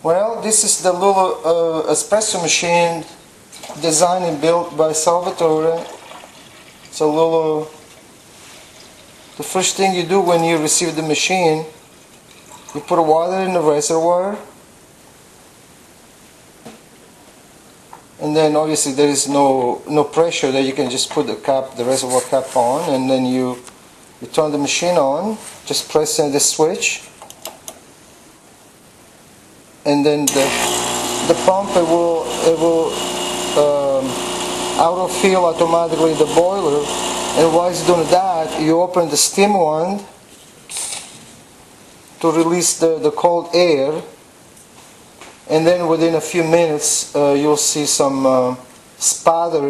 Well, this is the little espresso machine designed and built by Salvatore. It's a little. The first thing you do when you receive the machine, you put water in the reservoir, and then obviously there is no pressure there. You can just put the reservoir cap on, and then you turn the machine on. Just pressing the switch, and then the pump will autofill automatically the boiler. And while it's doing that, you open the steam wand to release the cold air, and then within a few minutes you'll see some spatter,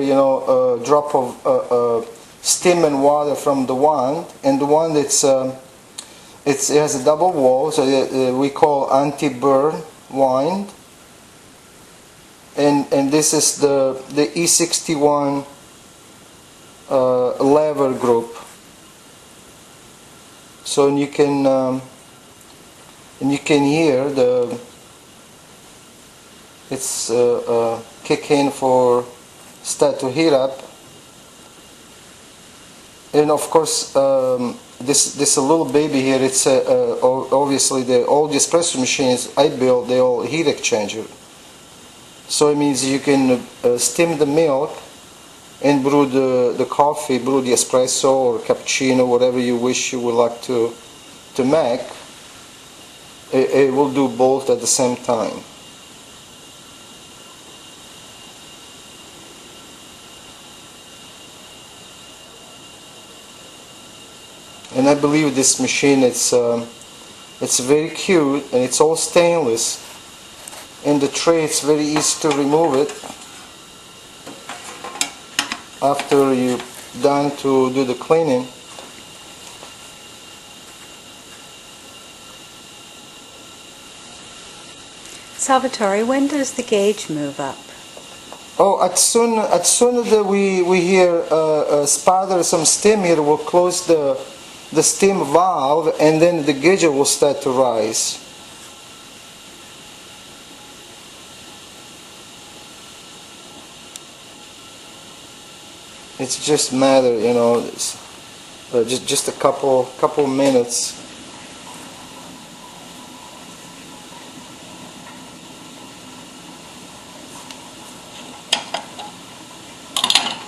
drop of steam and water from the wand. And the wand it has a double wall, so we call anti-burn wand. And this is the E61 lever group. So you can hear it's kick in for start to heat up. And of course this little baby here, it's obviously all the espresso machines I built, they all heat exchanger. So it means you can steam the milk and brew the coffee, brew the espresso or cappuccino, whatever you wish you would like to make. It will do both at the same time. And I believe this machine, it's very cute, and it's all stainless. And the tray, it's very easy to remove it after you're done to do the cleaning. Salvatore, when does the gauge move up? Oh, as soon as we hear spatter some steam here, we'll close the steam valve, and then the gauge will start to rise. It's just matter, it's, just a couple minutes.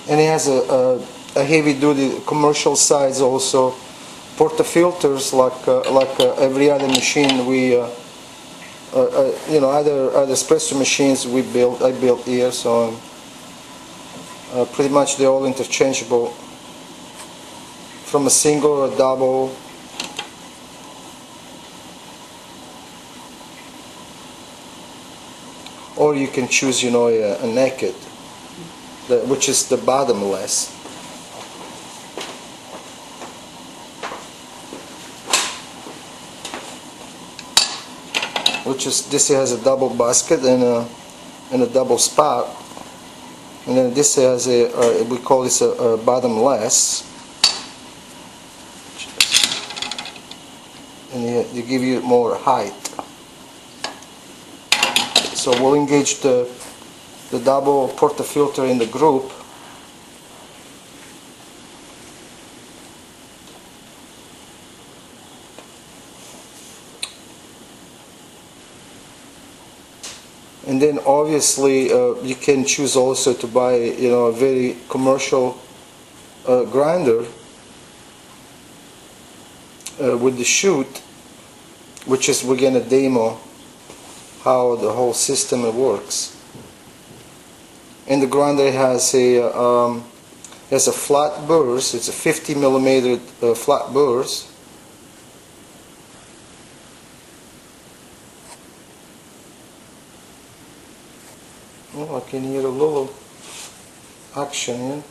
And it has a heavy-duty commercial size also. Portafilters like every other machine we other espresso machines I built here. So pretty much they're all interchangeable from a single or a double. Or you can choose, a naked, which is the bottomless. This has a double basket and a double spot. And then this has we call this a bottomless, and they give you more height. So we'll engage the double portafilter in the group. And then obviously you can choose also to buy a very commercial grinder with the chute, which is we're gonna demo how the whole system works. And the grinder has a flat burst. It's a 50 millimeter flat burst. Oh, I can hear a little action here.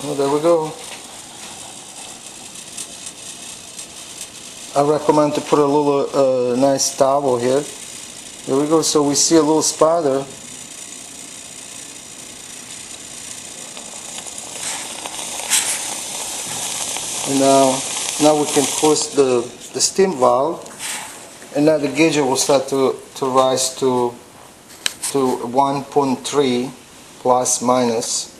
Oh, there we go. I recommend to put a little nice towel here. There we go. So we see a little spider. And now we can push the steam valve, and now the gauge will start to rise to 1.3 plus minus.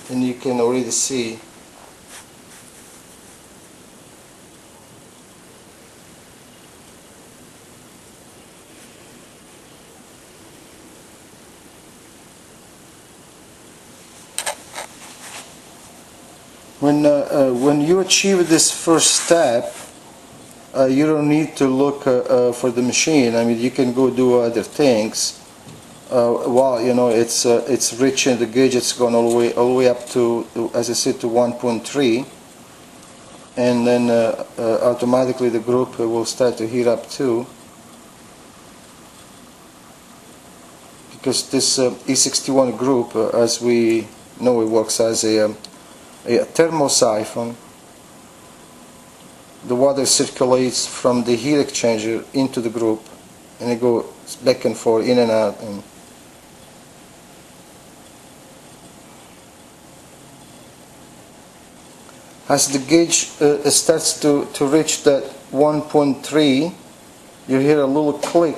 And you can already see when you achieve this first step, you don't need to look for the machine. I mean, you can go do other things. While you know it's reaching the gauge, it's going all the way up to, as I said, to 1.3, and then automatically the group will start to heat up too, because this E61 group, as we know, it works as a thermosiphon. The water circulates from the heat exchanger into the group, and it goes back and forth, in and out. And as the gauge starts to reach that 1.3, you hear a little click.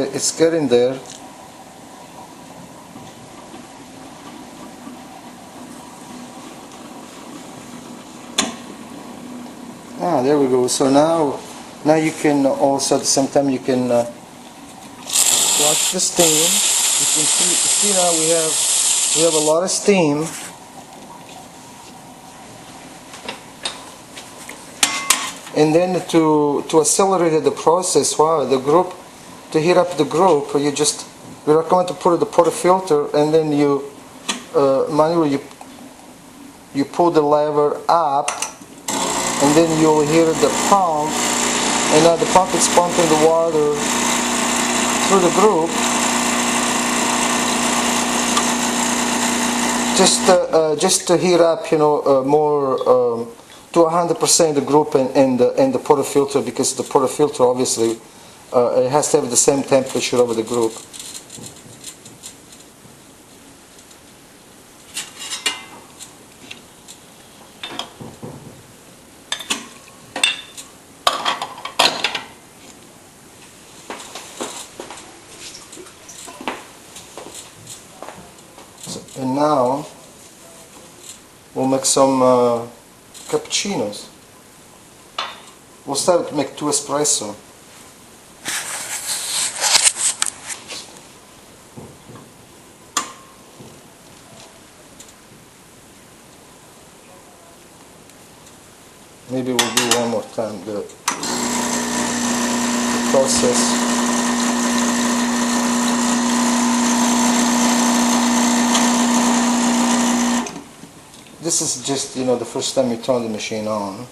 It's getting there. There we go. So now you can also at the same time you can watch the steam. You can see now we have a lot of steam. And then to accelerate the process, to heat up the group, we recommend to put the portafilter, and then you manually you pull the lever up, and then you'll hear the pump, and now the pump is pumping the water through the group, just to heat up, more to 100% the group and the portafilter, because the portafilter obviously it has to have the same temperature over the group. And now we'll make some cappuccinos. We'll start to make 2 espresso. Maybe we'll do one more time the process. This is just, the first time you turn the machine on.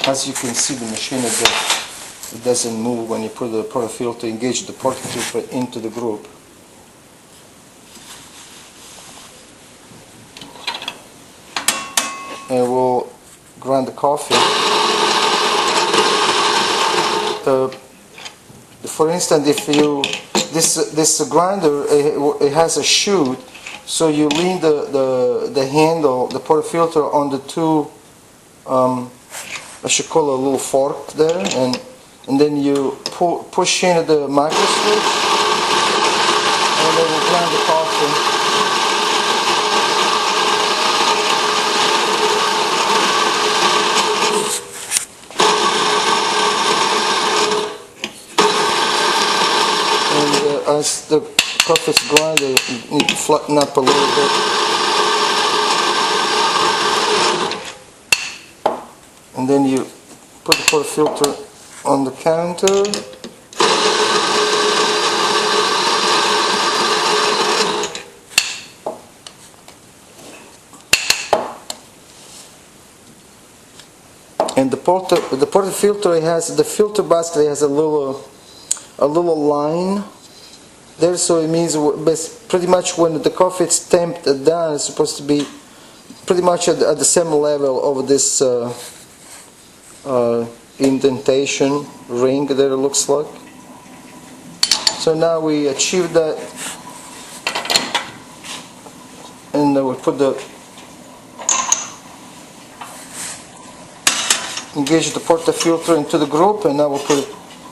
As you can see, the machine it doesn't move when you put the portafilter, engage the portafilter into the group. And we'll grind the coffee. For instance, if this grinder, it has a chute, so you lean the handle, the portafilter, on the 2, I should call it a little fork there, and then you push in the micro switch, and then you grind the coffee. As the coffee's grinder, you need to flatten up a little bit. And then you put the portafilter on the counter. And the portafilter has the filter basket has a little line there, so it means pretty much when the coffee is tamped down, it's supposed to be pretty much at the same level of this indentation ring that it looks like. So now we achieved that, and we put engage the portafilter into the group, and now we'll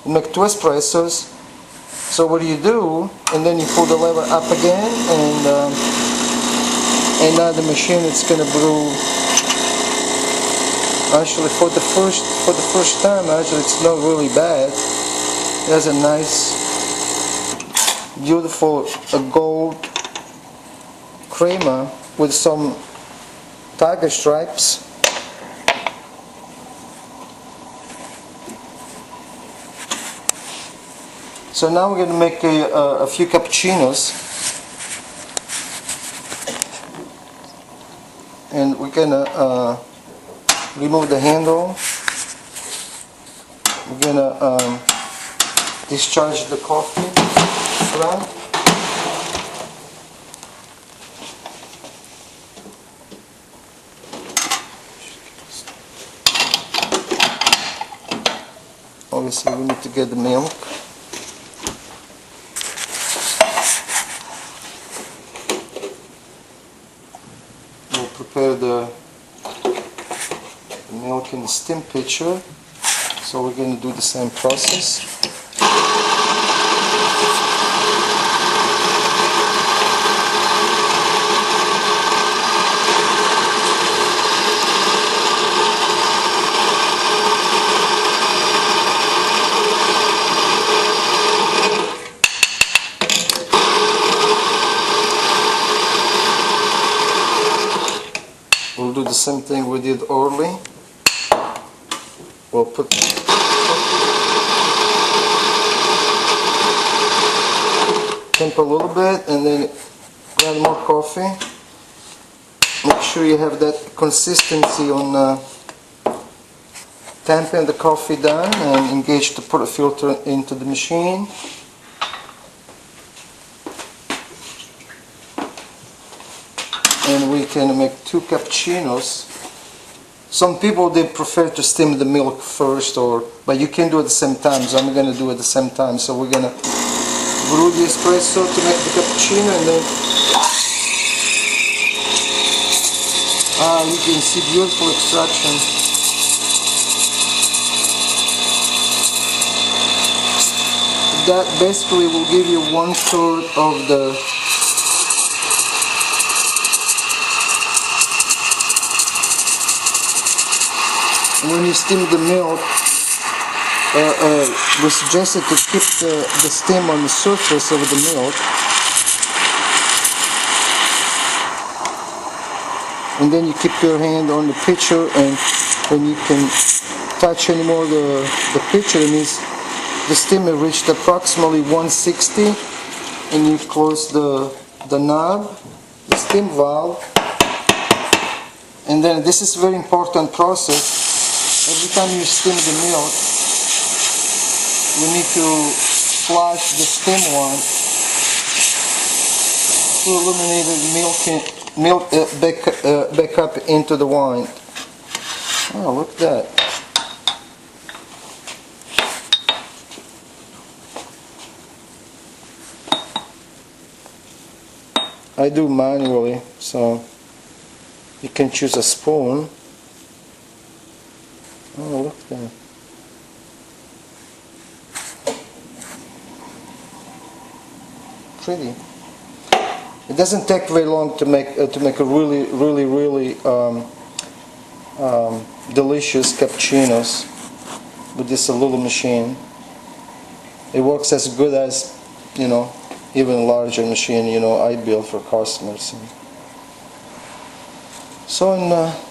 make 2 espressos. So what do? And then you pull the lever up again, and now the machine is going to brew. Actually, for the first time, actually it's not really bad. It has a nice, beautiful gold crema with some tiger stripes. So now we're going to make a few cappuccinos, and we're going to remove the handle. We're going to discharge the coffee ground. Obviously we need to get the milk. Prepare the milk in the steam pitcher, so we're going to do the same process. We'll do the same thing we did early. We'll put temp a little bit, and then add more coffee. Make sure you have that consistency on tamping the coffee down, and engage the portafilter into the machine. And we can make 2 cappuccinos. Some people, they prefer to steam the milk first, but you can do it at the same time, so I'm going to do it at the same time. So we're going to brew the espresso to make the cappuccino, and then you can see beautiful extraction. That basically will give you 1/3 of the when you steam the milk, we suggested to keep the steam on the surface of the milk, and then you keep your hand on the pitcher, and when you can touch anymore the pitcher, it means the steam has reached approximately 160, and you close the knob, the steam valve, and then this is a very important process. Every time you steam the milk, we need to flush the steam one to eliminate the milk back up into the wine. Oh, look at that. I do manually, so you can choose a spoon. Oh, look at that. Pretty. It doesn't take very long to make a really delicious cappuccinos with this little machine. It works as good as, even larger machine, you know, I build for customers. So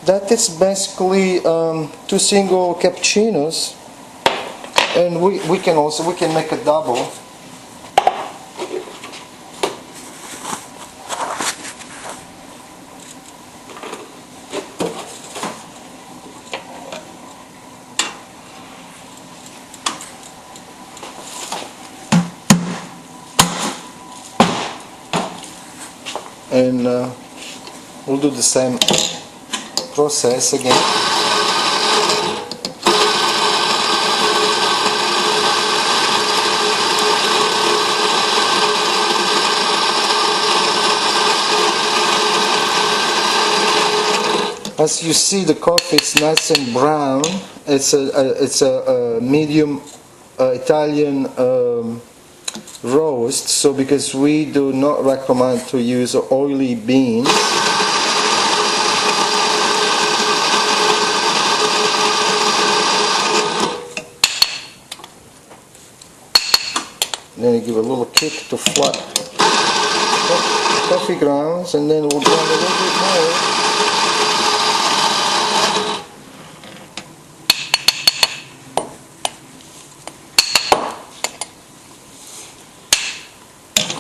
that is basically 2 single cappuccinos, and we can make a double. And we'll do the same process again. As you see, the coffee is nice and brown. It's a medium Italian roast, so because we do not recommend to use oily beans. Then you give a little kick to flat coffee grounds, and then we'll grind a little bit more.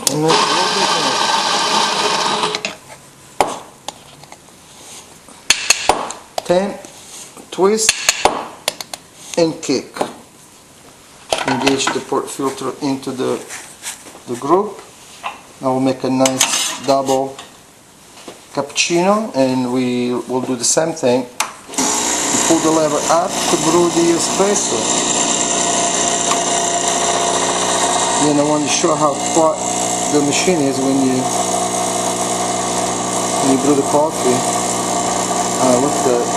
And then a little bit more. Then twist and kick. Engage the port filter into the group. Now we'll make a nice double cappuccino, and we will do the same thing. You pull the lever up to brew the espresso. Then I want to show how flat the machine is when you brew the coffee. Look at that.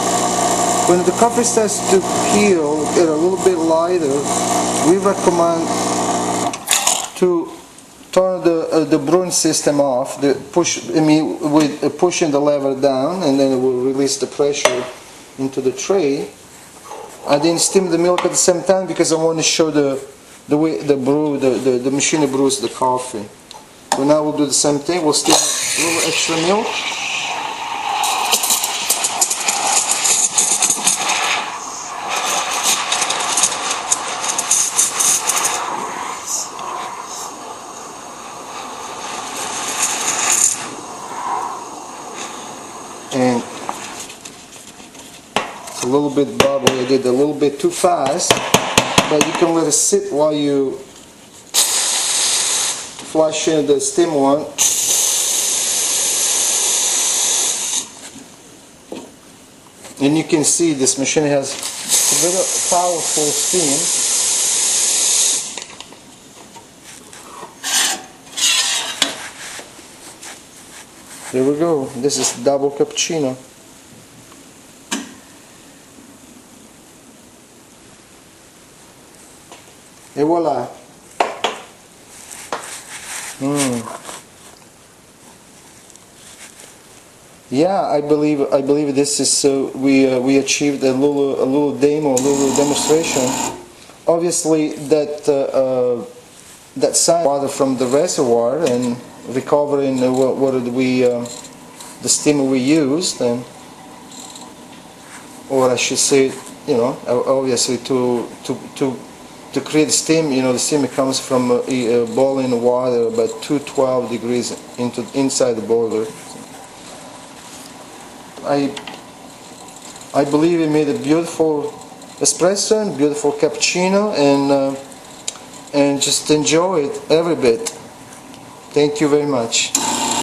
When the coffee starts to peel, get a little bit lighter, we recommend to turn the brewing system off. With pushing the lever down, and then it will release the pressure into the tray. I didn't steam the milk at the same time because I want to show the way the machine brews the coffee. So now we'll do the same thing. We'll steam a little extra milk. And it's a little bit bubbly. I did a little bit too fast, but you can let it sit while you flush in the steam one. And you can see this machine has a very powerful steam. There we go. This is double cappuccino. Et voila. Yeah, I believe this is we achieved a little demo, a little demonstration. Obviously, that side water from the reservoir and recovering the steam we used, and or I should say, you know, obviously to create steam, you know, the steam comes from boiling water about 212 degrees inside the boiler. I believe we made a beautiful espresso and beautiful cappuccino, and just enjoy it every bit. Thank you very much.